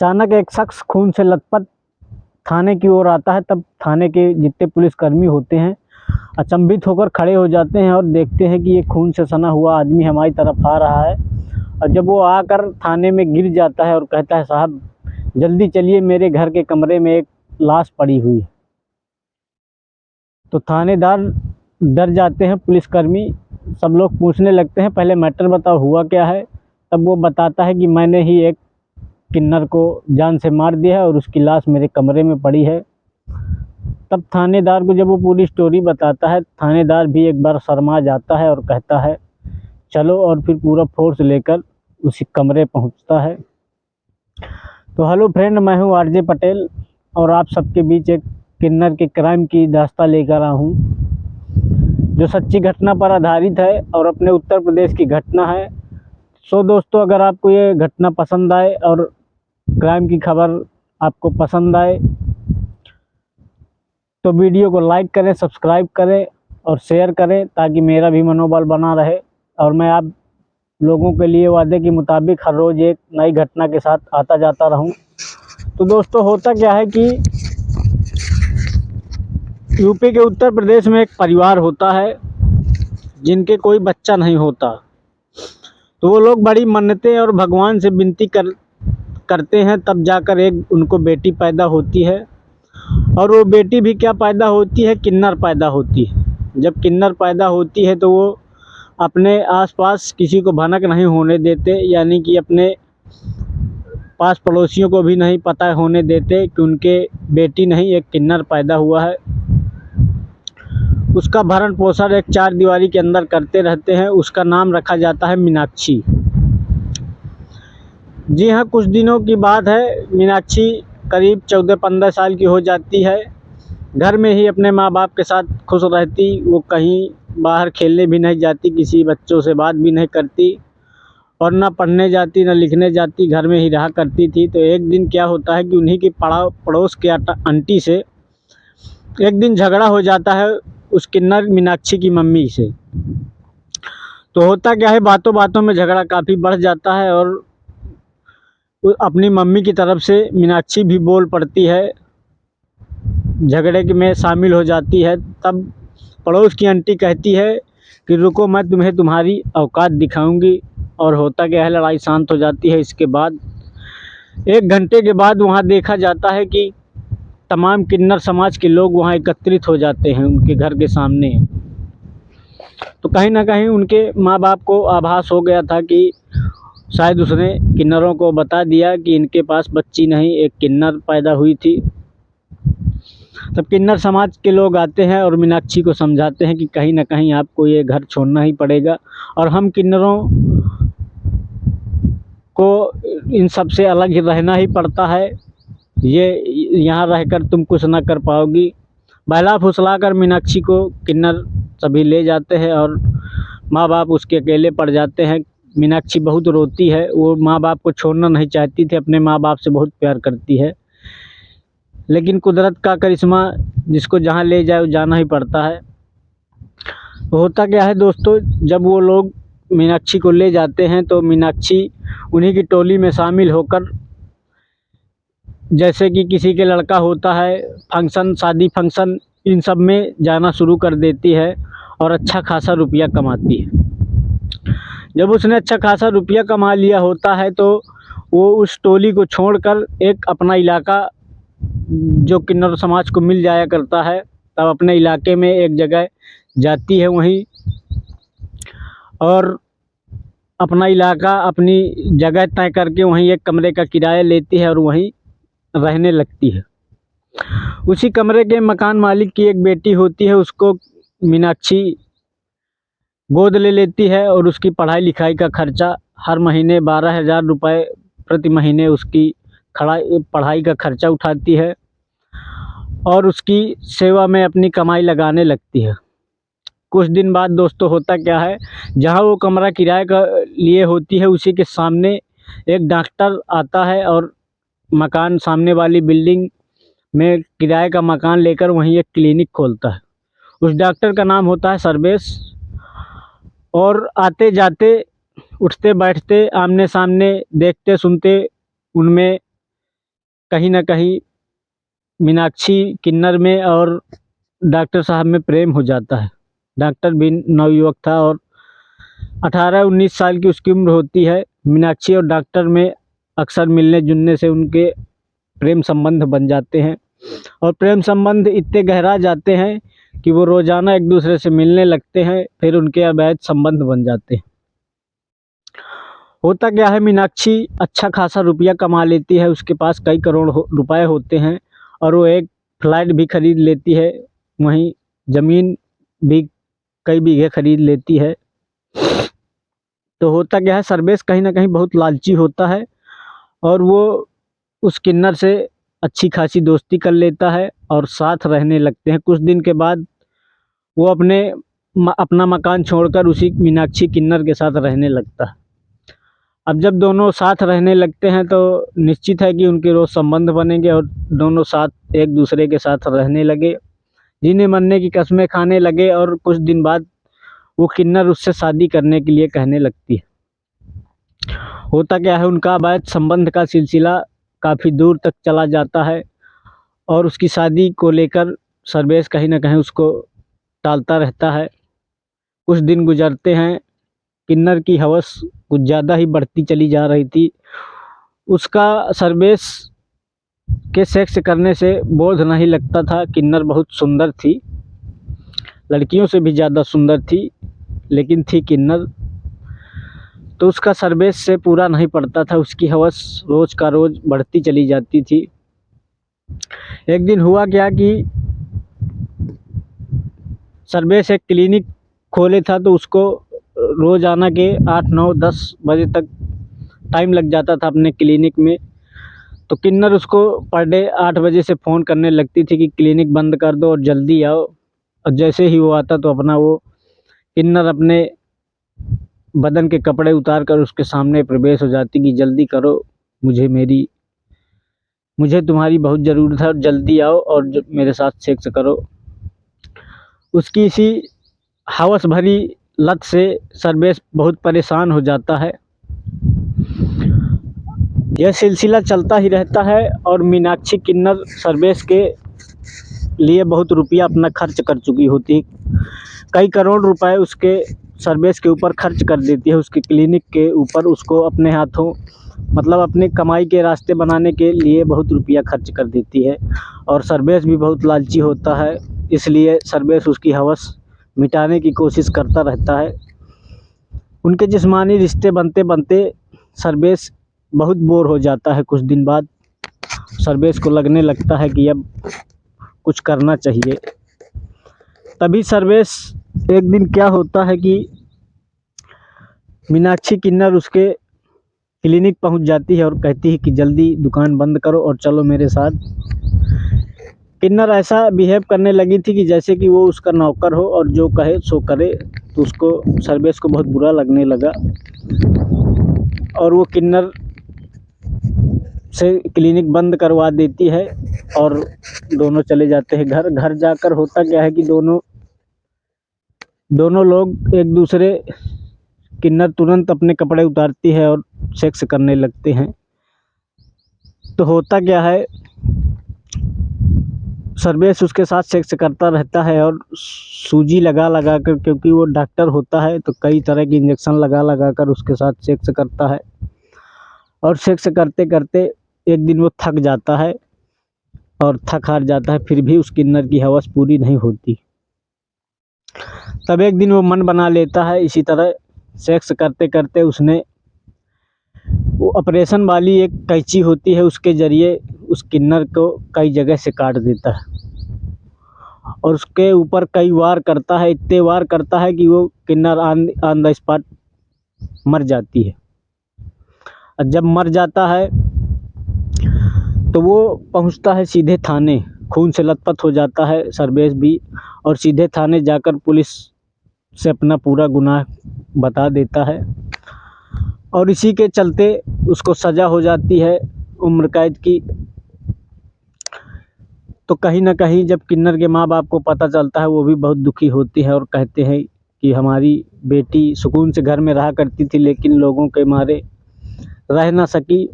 अचानक एक शख्स खून से लथपथ थाने की ओर आता है। तब थाने के जितने पुलिसकर्मी होते हैं अचंभित होकर खड़े हो जाते हैं और देखते हैं कि ये खून से सना हुआ आदमी हमारी तरफ आ रहा है। और जब वो आकर थाने में गिर जाता है और कहता है, साहब जल्दी चलिए, मेरे घर के कमरे में एक लाश पड़ी हुई है। तो थानेदार डर जाते हैं, पुलिसकर्मी सब लोग पूछने लगते हैं, पहले मैटर बताओ, हुआ क्या है। तब वो बताता है कि मैंने ही एक किन्नर को जान से मार दिया है और उसकी लाश मेरे कमरे में पड़ी है। तब थानेदार को जब वो पूरी स्टोरी बताता है, थानेदार भी एक बार शर्मा जाता है और कहता है चलो, और फिर पूरा फोर्स लेकर उसी कमरे पहुंचता है। तो हेलो फ्रेंड, मैं हूं आरजे पटेल और आप सबके बीच एक किन्नर के क्राइम की दास्तां लेकर आया हूं, जो सच्ची घटना पर आधारित है और अपने उत्तर प्रदेश की घटना है। सो दोस्तों, अगर आपको ये घटना पसंद आए और क्राइम की खबर आपको पसंद आए तो वीडियो को लाइक करें, सब्सक्राइब करें और शेयर करें, ताकि मेरा भी मनोबल बना रहे और मैं आप लोगों के लिए वादे के मुताबिक हर रोज़ एक नई घटना के साथ आता जाता रहूं। तो दोस्तों, होता क्या है कि यूपी के उत्तर प्रदेश में एक परिवार होता है जिनके कोई बच्चा नहीं होता। तो वो लोग बड़ी मन्नतें और भगवान से विनती करते हैं, तब जाकर एक उनको बेटी पैदा होती है। और वो बेटी भी क्या पैदा होती है, किन्नर पैदा होती है। जब किन्नर पैदा होती है तो वो अपने आसपास किसी को भनक नहीं होने देते, यानी कि अपने पास पड़ोसियों को भी नहीं पता होने देते कि उनके बेटी नहीं, एक किन्नर पैदा हुआ है। उसका भरण पोषण एक चार दीवारी के अंदर करते रहते हैं। उसका नाम रखा जाता है मीनाक्षी। जी हाँ, कुछ दिनों की बात है, मीनाक्षी करीब 14-15 साल की हो जाती है। घर में ही अपने माँ बाप के साथ खुश रहती, वो कहीं बाहर खेलने भी नहीं जाती, किसी बच्चों से बात भी नहीं करती और ना पढ़ने जाती ना लिखने जाती, घर में ही रहा करती थी। तो एक दिन क्या होता है कि उन्हीं की पड़ोस के आंटी से एक दिन झगड़ा हो जाता है उस किन्नर मीनाक्षी की मम्मी से। तो होता क्या है, बातों बातों में झगड़ा काफ़ी बढ़ जाता है और अपनी मम्मी की तरफ से मीनाक्षी भी बोल पड़ती है, झगड़े में शामिल हो जाती है। तब पड़ोस की आंटी कहती है कि रुको, मैं तुम्हें तुम्हारी औकात दिखाऊंगी। और होता क्या है, लड़ाई शांत हो जाती है। इसके बाद 1 घंटे के बाद वहाँ देखा जाता है कि तमाम किन्नर समाज के लोग वहाँ एकत्रित हो जाते हैं उनके घर के सामने। तो कहीं ना कहीं उनके माँ बाप को आभास हो गया था कि शायद उसने किन्नरों को बता दिया कि इनके पास बच्ची नहीं, एक किन्नर पैदा हुई थी। तब किन्नर समाज के लोग आते हैं और मीनाक्षी को समझाते हैं कि कहीं ना कहीं आपको ये घर छोड़ना ही पड़ेगा और हम किन्नरों को इन सब से अलग ही रहना ही पड़ता है, ये यहाँ रहकर तुम कुछ ना कर पाओगी। बहला फुसला कर मीनाक्षी को किन्नर सभी ले जाते हैं और माँ बाप उसके अकेले पड़ जाते हैं। मीनाक्षी बहुत रोती है, वो माँ बाप को छोड़ना नहीं चाहती थी, अपने माँ बाप से बहुत प्यार करती है, लेकिन कुदरत का करिश्मा, जिसको जहाँ ले जाए वो जाना ही पड़ता है। तो होता क्या है दोस्तों, जब वो लोग मीनाक्षी को ले जाते हैं तो मीनाक्षी उन्हीं की टोली में शामिल होकर, जैसे कि किसी के लड़का होता है, फंक्शन, शादी फंक्शन, इन सब में जाना शुरू कर देती है और अच्छा खासा रुपया कमाती है। जब उसने अच्छा खासा रुपया कमा लिया होता है तो वो उस टोली को छोड़कर एक अपना इलाका जो किन्नर समाज को मिल जाया करता है, तब अपने इलाके में एक जगह जाती है वहीं और अपना इलाका, अपनी जगह तय करके वहीं एक कमरे का किराया लेती है और वहीं रहने लगती है। उसी कमरे के मकान मालिक की एक बेटी होती है, उसको मीनाक्षी गोद ले लेती है और उसकी पढ़ाई लिखाई का खर्चा हर महीने 12,000 रुपये प्रति महीने उसकी पढ़ाई का खर्चा उठाती है और उसकी सेवा में अपनी कमाई लगाने लगती है। कुछ दिन बाद दोस्तों, होता क्या है, जहाँ वो कमरा किराए का लिए होती है उसी के सामने एक डॉक्टर आता है और मकान, सामने वाली बिल्डिंग में किराए का मकान लेकर वहीं एक क्लिनिक खोलता है। उस डॉक्टर का नाम होता है सर्वेश और आते जाते, उठते बैठते, आमने सामने, देखते सुनते, उनमें कहीं ना कहीं मीनाक्षी किन्नर में और डॉक्टर साहब में प्रेम हो जाता है। डॉक्टर भी नवयुवक था और 18-19 साल की उसकी उम्र होती है। मीनाक्षी और डॉक्टर में अक्सर मिलने जुलने से उनके प्रेम संबंध बन जाते हैं और प्रेम संबंध इतने गहरा जाते हैं कि वो रोज़ाना एक दूसरे से मिलने लगते हैं, फिर उनके अवैध संबंध बन जाते हैं। होता क्या है, मीनाक्षी अच्छा खासा रुपया कमा लेती है, उसके पास कई करोड़ रुपए होते हैं और वो एक फ्लैट भी खरीद लेती है, वहीं ज़मीन भी कई बीघे खरीद लेती है। तो होता क्या है, सर्वेश कहीं ना कहीं बहुत लालची होता है और वो उस किन्नर से अच्छी खासी दोस्ती कर लेता है और साथ रहने लगते हैं। कुछ दिन के बाद वो अपना मकान छोड़कर उसी मीनाक्षी किन्नर के साथ रहने लगता है। अब जब दोनों साथ रहने लगते हैं तो निश्चित है कि उनके रोज़ संबंध बनेंगे और दोनों साथ एक दूसरे के साथ रहने लगे, जीने मरने की कस्में खाने लगे और कुछ दिन बाद वो किन्नर उससे शादी करने के लिए कहने लगती है। होता क्या है, उनका अवैध संबंध का सिलसिला काफ़ी दूर तक चला जाता है और उसकी शादी को लेकर सर्वेश कहीं ना कहीं उसको टालता रहता है। कुछ दिन गुजरते हैं, किन्नर की हवस कुछ ज़्यादा ही बढ़ती चली जा रही थी। उसका सर्वेश के सेक्स करने से बोझ नहीं लगता था। किन्नर बहुत सुंदर थी, लड़कियों से भी ज़्यादा सुंदर थी, लेकिन थी किन्नर। तो उसका सर्वेश से पूरा नहीं पड़ता था, उसकी हवस रोज़ का रोज़ बढ़ती चली जाती थी। एक दिन हुआ क्या कि सर्वेश एक क्लिनिक खोले था, तो उसको रोज़ाना के 8-9-10 बजे तक टाइम लग जाता था अपने क्लिनिक में। तो किन्नर उसको पर डे 8 बजे से फ़ोन करने लगती थी कि क्लिनिक बंद कर दो और जल्दी आओ। और जैसे ही वो आता तो वो किन्नर अपने बदन के कपड़े उतार कर उसके सामने प्रवेश हो जाती कि जल्दी करो, मुझे तुम्हारी बहुत ज़रूरत है और जल्दी आओ और मेरे साथ सेक्स करो। उसकी इसी हवस भरी लत से सर्वेश बहुत परेशान हो जाता है। यह सिलसिला चलता ही रहता है और मीनाक्षी किन्नर सर्वेश के लिए बहुत रुपया अपना खर्च कर चुकी होती, कई करोड़ रुपए उसके सर्वेश के ऊपर खर्च कर देती है, उसकी क्लिनिक के ऊपर उसको अपने हाथों मतलब अपने कमाई के रास्ते बनाने के लिए बहुत रुपया खर्च कर देती है। और सर्वेश भी बहुत लालची होता है, इसलिए सर्वेश उसकी हवस मिटाने की कोशिश करता रहता है। उनके जिस्मानी रिश्ते बनते बनते सर्वेश बहुत बोर हो जाता है। कुछ दिन बाद सर्वेश को लगने लगता है कि अब कुछ करना चाहिए। तभी सर्वेश एक दिन क्या होता है कि मीनाक्षी किन्नर उसके क्लिनिक पहुंच जाती है और कहती है कि जल्दी दुकान बंद करो और चलो मेरे साथ। किन्नर ऐसा बिहेव करने लगी थी कि जैसे कि वो उसका नौकर हो और जो कहे सो करे। तो उसको सर्वेश को बहुत बुरा लगने लगा और वो किन्नर से क्लिनिक बंद करवा देती है और दोनों चले जाते हैं घर। घर जाकर होता क्या है कि दोनों लोग एक दूसरे, किन्नर तुरंत अपने कपड़े उतारती है और सेक्स करने लगते हैं। तो होता क्या है, सर्वेश उसके साथ सेक्स करता रहता है और सूजी लगा लगा कर, क्योंकि वो डॉक्टर होता है तो कई तरह के इंजेक्शन लगा लगा कर उसके साथ सेक्स करता है। और सेक्स करते करते एक दिन वो थक जाता है और थक हार जाता है, फिर भी उस किन्नर की हवस पूरी नहीं होती। तब एक दिन वो मन बना लेता है, इसी तरह सेक्स करते करते उसने वो ऑपरेशन वाली एक कैंची होती है, उसके ज़रिए उस किन्नर को कई जगह से काट देता है और उसके ऊपर कई वार करता है। इतने वार करता है कि वो किन्नर ऑन द स्पॉट मर जाती है। और जब मर जाता है तो वो पहुंचता है सीधे थाने, खून से लथपथ हो जाता है सर्वेश भी, और सीधे थाने जाकर पुलिस से अपना पूरा गुनाह बता देता है और इसी के चलते उसको सज़ा हो जाती है उम्र कैद की। तो कहीं ना कहीं जब किन्नर के माँ बाप को पता चलता है, वो भी बहुत दुखी होती है और कहते हैं कि हमारी बेटी सुकून से घर में रहा करती थी लेकिन लोगों के मारे रह ना सकी।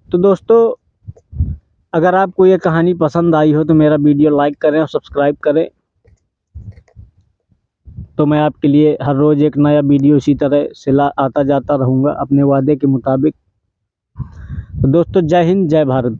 तो दोस्तों, अगर आपको ये कहानी पसंद आई हो तो मेरा वीडियो लाइक करें और सब्सक्राइब करें, तो मैं आपके लिए हर रोज़ एक नया वीडियो इसी तरह से आता जाता रहूँगा अपने वादे के मुताबिक। तो दोस्तों, जय हिंद, जय भारत।